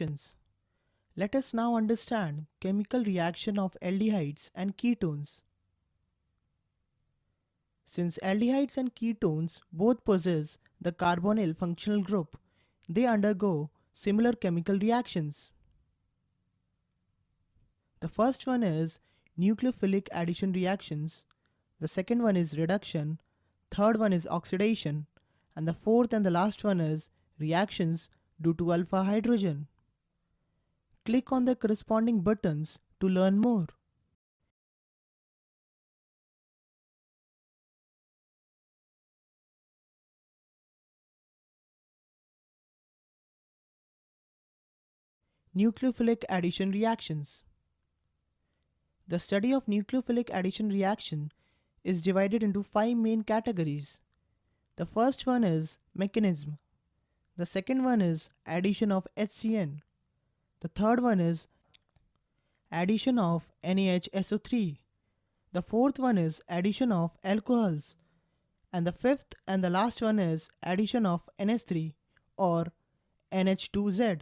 reactions. Let us now understand chemical reaction of aldehydes and ketones. Since aldehydes and ketones both possess the carbonyl functional group, they undergo similar chemical reactions. The first one is nucleophilic addition reactions, the second one is reduction, third one is oxidation, and the fourth and the last one is reactions due to alpha hydrogen. Click on the corresponding buttons to learn more. Nucleophilic addition reactions. The study of nucleophilic addition reaction is divided into 5 main categories. The first one is mechanism. The second one is addition of HCN. The third one is addition of NaHSO3. The fourth one is addition of alcohols. And the fifth and the last one is addition of NH3 or NH2Z.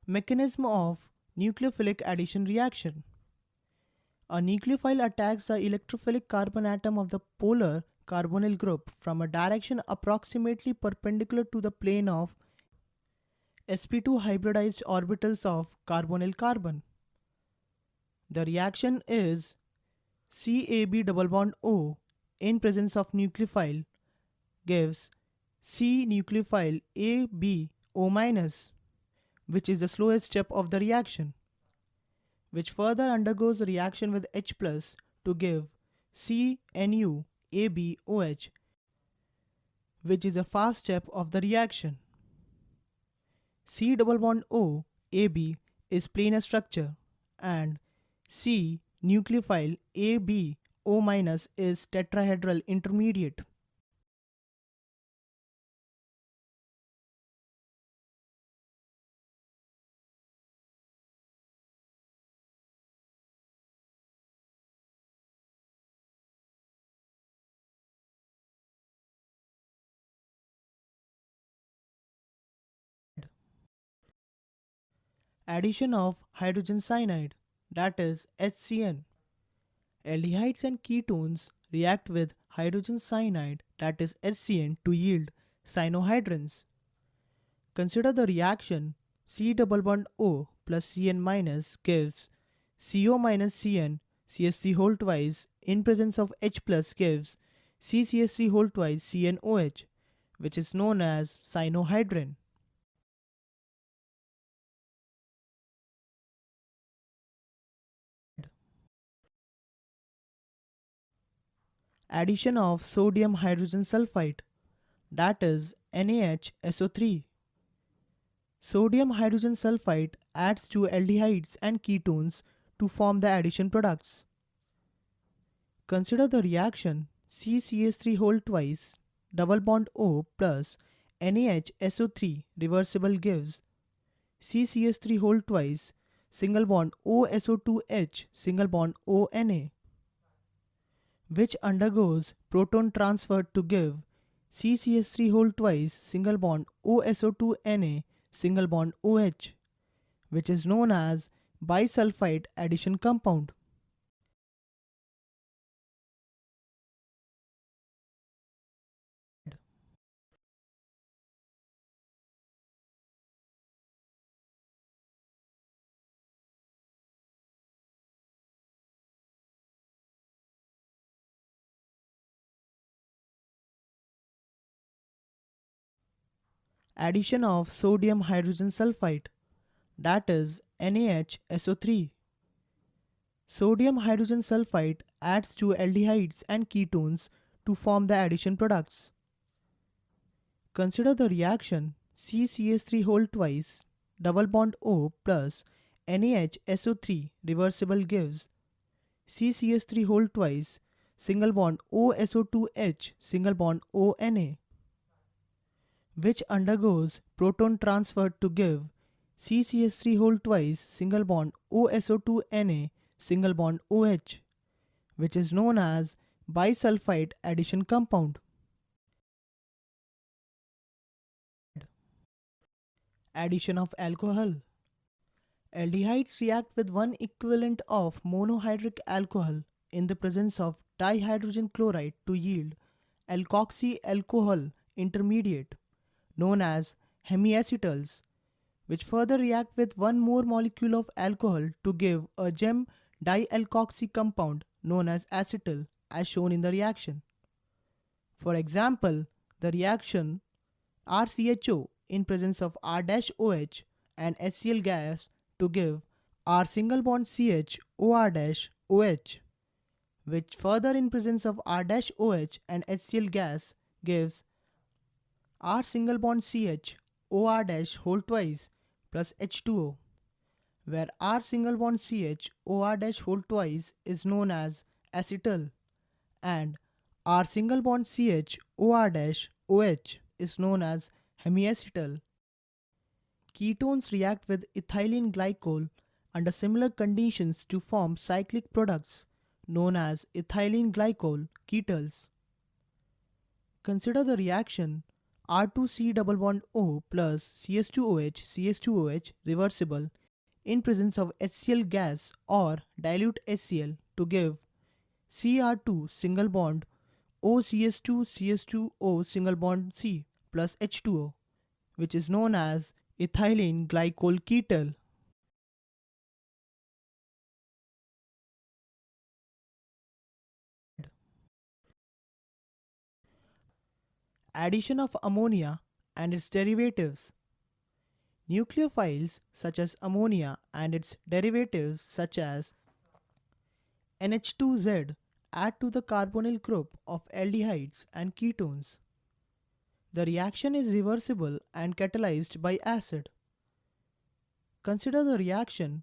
Mechanism of nucleophilic addition reaction. A nucleophile attacks the electrophilic carbon atom of the polar carbonyl group from a direction approximately perpendicular to the plane of sp2 hybridized orbitals of carbonyl carbon. The reaction is CAB double bond O in presence of nucleophile gives C nucleophile ABO minus, which is the slowest step of the reaction, which further undergoes a reaction with H plus to give CNU-ABOH, which is a fast step of the reaction. C double bond O AB is planar structure and C nucleophile ABO minus is tetrahedral intermediate. Addition of hydrogen cyanide, that is HCN. Aldehydes and ketones react with hydrogen cyanide, that is HCN, to yield cyanohydrins. Consider the reaction C double bond O plus Cn minus gives CO minus Cn CH3 whole twice in presence of H plus gives CCH3 whole twice CnOH, which is known as cyanohydrin. Addition of sodium hydrogen sulfide, that is NaHSO3. Sodium hydrogen sulfide adds to aldehydes and ketones to form the addition products. Consider the reaction CCH3 whole twice double bond O plus NaHSO3 reversible gives CCH3 whole twice single bond OSO2H single bond ONA, which undergoes proton transfer to give CCH3 whole twice single bond OSO2Na single bond OH, which is known as bisulfite addition compound. Addition of sodium hydrogen sulfide, that is NaHSO3. Sodium hydrogen sulfide adds to aldehydes and ketones to form the addition products. Consider the reaction CCH3 whole twice double bond O plus NaHSO3 reversible gives CCH3 whole twice single bond OSO2H single bond ONA, which undergoes proton transfer to give CCH3 whole twice single bond OSO2Na single bond OH, which is known as bisulfite addition compound. Addition of alcohol. Aldehydes react with one equivalent of monohydric alcohol in the presence of dihydrogen chloride to yield alkoxy alcohol intermediate known as hemiacetals, which further react with one more molecule of alcohol to give a gem dialkoxy compound known as acetal, as shown in the reaction. For example, the reaction RCHO in presence of R-OH and HCl gas to give R single bond CH OR-OH, which further in presence of R-OH and HCl gas gives R single bond CH OR dash whole twice plus H2O, where R single bond CH OR dash whole twice is known as acetal and R single bond CH OR dash OH is known as hemiacetal. Ketones react with ethylene glycol under similar conditions to form cyclic products known as ethylene glycol ketones. Consider the reaction R2C double bond O plus CH2OH reversible in presence of HCl gas or dilute HCl to give Cr2 single bond OCH2CH2O single bond C plus H2O, which is known as ethylene glycol ketone. Addition of ammonia and its derivatives. Nucleophiles such as ammonia and its derivatives such as NH2Z add to the carbonyl group of aldehydes and ketones. The reaction is reversible and catalyzed by acid. Consider the reaction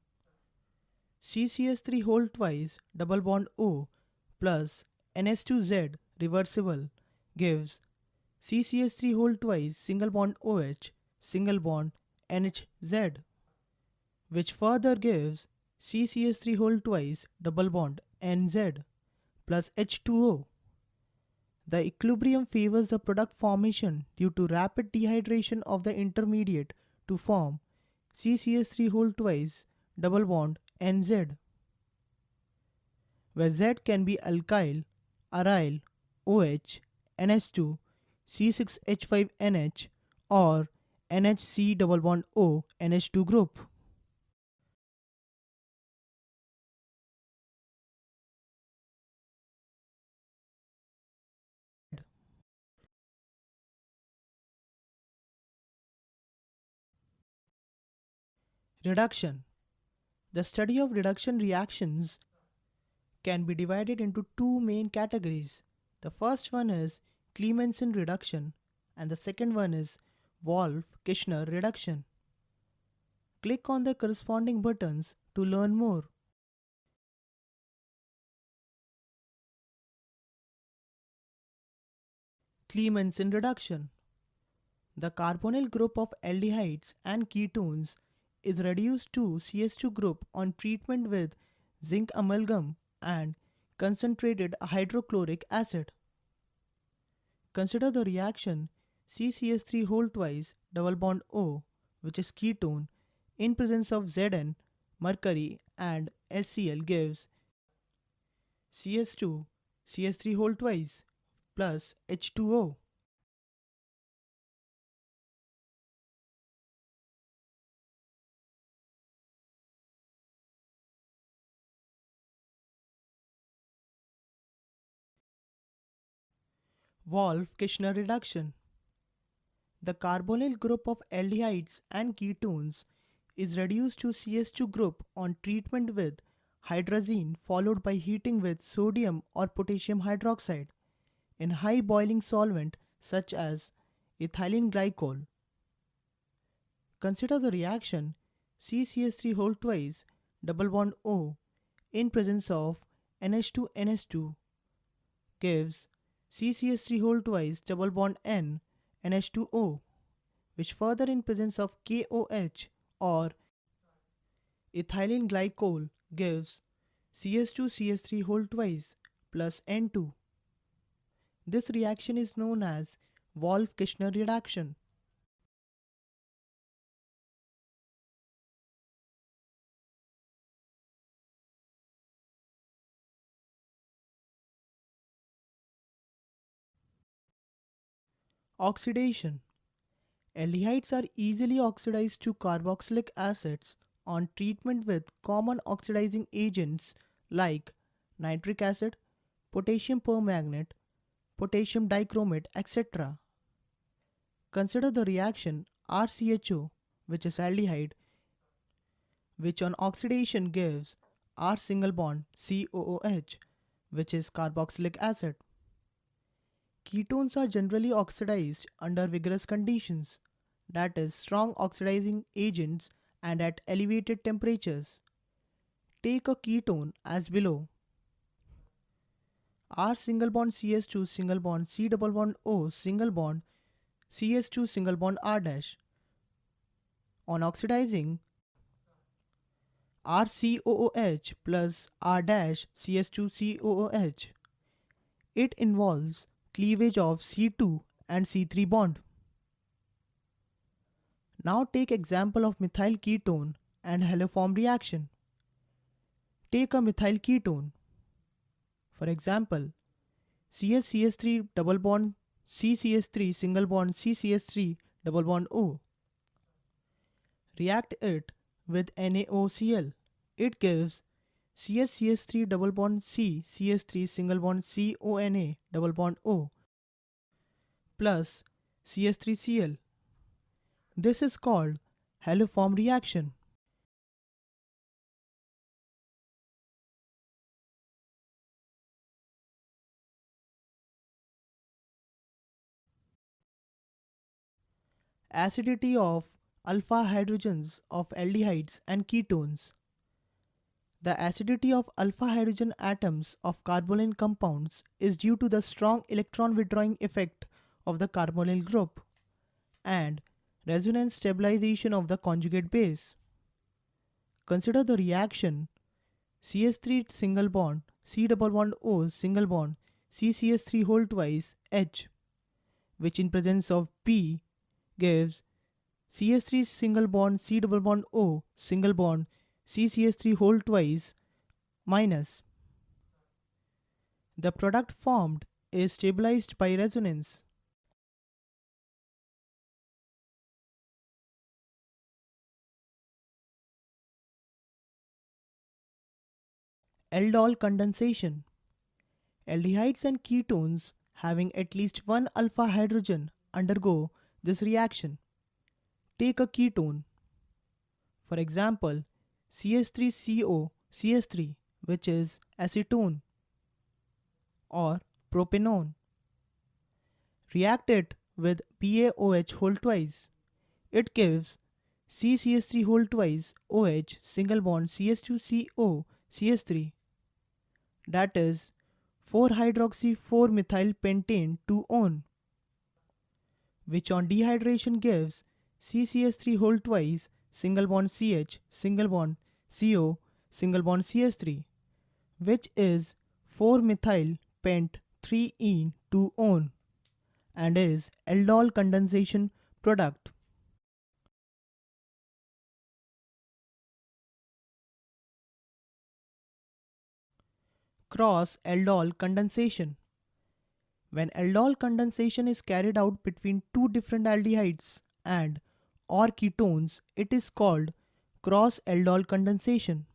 CCH3 whole twice double bond O plus NH2Z reversible gives CCH3 whole twice single bond OH single bond NHZ, which further gives CCH3 whole twice double bond NZ plus H2O. The equilibrium favors the product formation due to rapid dehydration of the intermediate to form CCH3 whole twice double bond NZ, where Z can be alkyl, aryl, OH, NH2, C6H5NH or NHC double bond O NH2 group. Reduction. The study of reduction reactions can be divided into two main categories. The first one is Clemmensen reduction and the second one is Wolff-Kishner reduction. Click on the corresponding buttons to learn more. Clemmensen reduction. The carbonyl group of aldehydes and ketones is reduced to CH2 group on treatment with zinc amalgam and concentrated hydrochloric acid. Consider the reaction CCH3 whole twice double bond O, which is ketone, in presence of Zn, mercury and HCl gives CH2 CH3 whole twice plus H2O. Wolff-Kishner reduction. The carbonyl group of aldehydes and ketones is reduced to CH2 group on treatment with hydrazine followed by heating with sodium or potassium hydroxide in high boiling solvent such as ethylene glycol. Consider the reaction CCS3 whole twice double bond O in presence of NH2NH2 gives CCS3 whole twice double bond N NH2O, which further in presence of KOH or ethylene glycol gives CS2CS3 whole twice plus N2. This reaction is known as Wolff-Kishner reaction. Oxidation. Aldehydes are easily oxidized to carboxylic acids on treatment with common oxidizing agents like nitric acid, potassium permanganate, potassium dichromate, etc. Consider the reaction RCHO, which is aldehyde, which on oxidation gives R single bond COOH, which is carboxylic acid. Ketones are generally oxidized under vigorous conditions, that is, strong oxidizing agents and at elevated temperatures. Take a ketone as below. R single bond CS2 single bond C double bond O single bond CS2 single bond R dash. On oxidizing, RCOOH plus R dash CS2COOH. It involves cleavage of C2 and C3 bond. Now take example of methyl ketone and haloform reaction. Take a methyl ketone. For example, CSCS3 double bond CCS3 single bond CCS3 double bond O. React it with NaOCl. It gives CSCS3 double bond CCS3 single bond CONA double bond O plus CS3Cl. This is called haloform reaction. Acidity of alpha hydrogens of aldehydes and ketones. The acidity of alpha hydrogen atoms of carbonyl compounds is due to the strong electron withdrawing effect of the carbonyl group and resonance stabilization of the conjugate base. Consider the reaction CS3 single bond C double bond O single bond CCS3 whole twice H, which in presence of P gives CS3 single bond C double bond O single bond CCS3 whole twice minus. The product formed is stabilized by resonance. Aldol condensation. Aldehydes and ketones having at least one alpha hydrogen undergo this reaction. Take a ketone. For example, CS3CO CS3, which is acetone or propanone. React it with PaOH whole twice. It gives CCS3 whole twice OH single bond CS2CO CS3, that is 4-hydroxy-4-methyl-pentane 2-one, which on dehydration gives CCS3 whole twice single bond CH single bond CO single bond CS3, which is 4-methyl-pent 3-ene 2-one and is aldol condensation product. Cross aldol condensation. When aldol condensation is carried out between two different aldehydes and or ketones, it is called cross aldol condensation.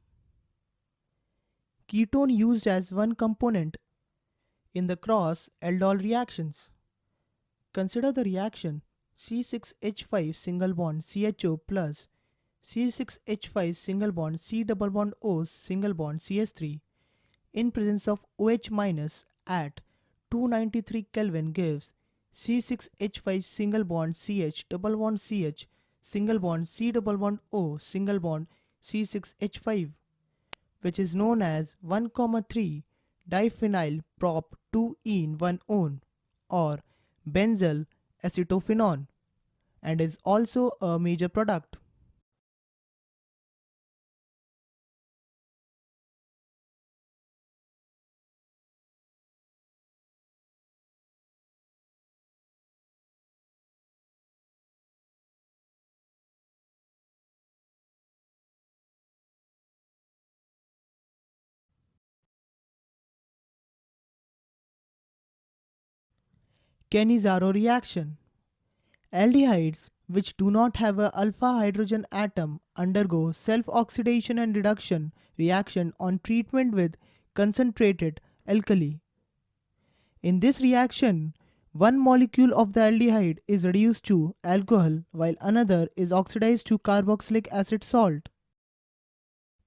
Ketone used as one component in the cross aldol reactions. Consider the reaction C6H5 single bond CHO plus C6H5 single bond C double bond O single bond CS3 in presence of OH minus at 293 Kelvin gives C6H5 single bond CH double bond CH single bond C double bond O single bond C6H5, which is known as 1,3 diphenyl prop 2-ene-1-one or benzyl acetophenone, and is also a major product. Cannizzaro reaction. Aldehydes, which do not have a alpha hydrogen atom, undergo self-oxidation and reduction reaction on treatment with concentrated alkali. In this reaction, one molecule of the aldehyde is reduced to alcohol while another is oxidized to carboxylic acid salt.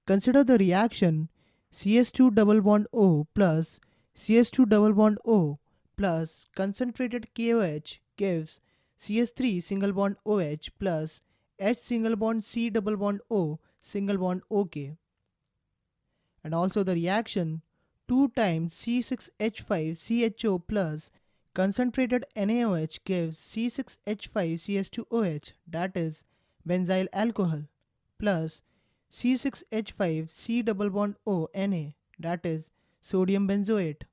Consider the reaction CS2 double bond O plus CS2 double bond O plus concentrated KOH gives CS3 single bond OH plus H single bond C double bond O single bond OK. And also the reaction 2 times C6H5CHO plus concentrated NaOH gives C6H5CS2OH, that is benzyl alcohol, plus C6H5C double bond O Na, that is sodium benzoate.